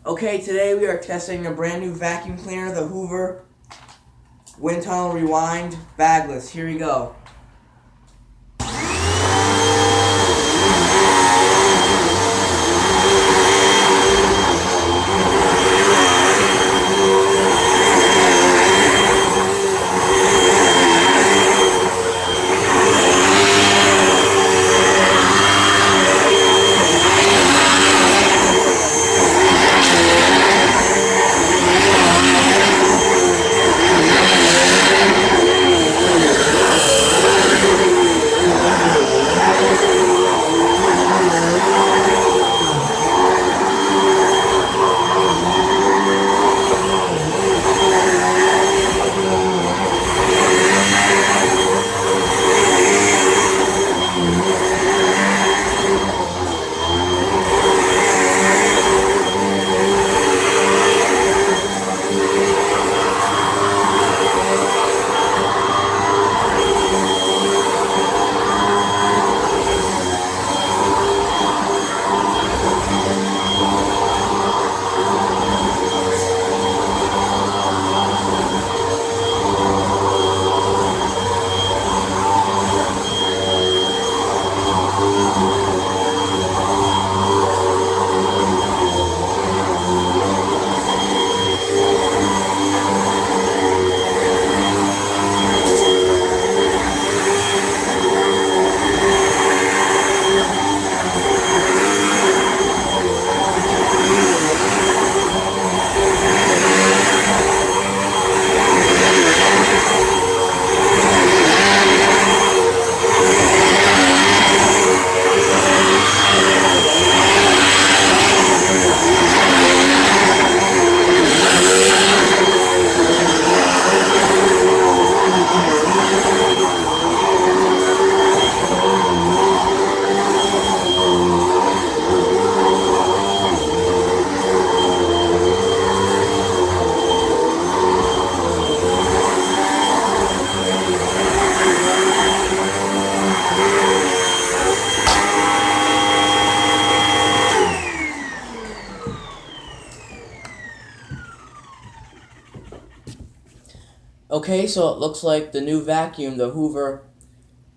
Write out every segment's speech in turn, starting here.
Okay, today we are testing a brand new vacuum cleaner, the Hoover Windtunnel Rewind Bagless. Here we go. Okay, so it looks like the new vacuum, the Hoover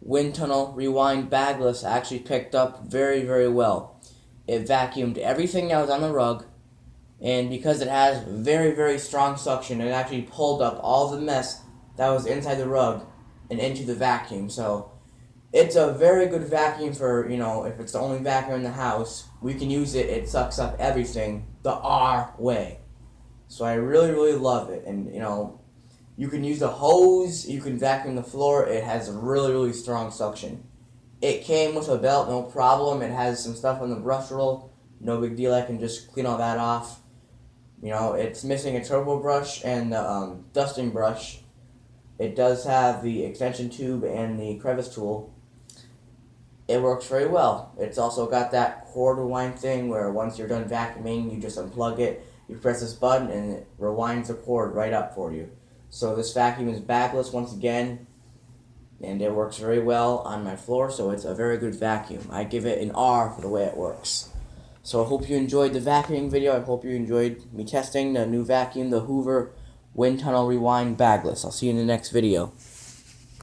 Windtunnel Rewind Bagless, actually picked up very, very well. It vacuumed everything that was on the rug, and because it has very, very strong suction, it actually pulled up all the mess that was inside the rug and into the vacuum. So it's a very good vacuum for, if it's the only vacuum in the house, we can use it. It sucks up everything the R way. So I really, really love it. And, you can use the hose, you can vacuum the floor. It has really, really strong suction. It came with a belt, no problem. It has some stuff on the brush roll, no big deal. I can just clean all that off. It's missing a turbo brush and the dusting brush. It does have the extension tube and the crevice tool. It works very well. It's also got that cord rewind thing where once you're done vacuuming, you just unplug it, you press this button, and it rewinds the cord right up for you. So this vacuum is bagless once again, and it works very well on my floor, so it's a very good vacuum. I give it an R for the way it works. So I hope you enjoyed the vacuuming video. I hope you enjoyed me testing the new vacuum, the Hoover Windtunnel Rewind Bagless. I'll see you in the next video.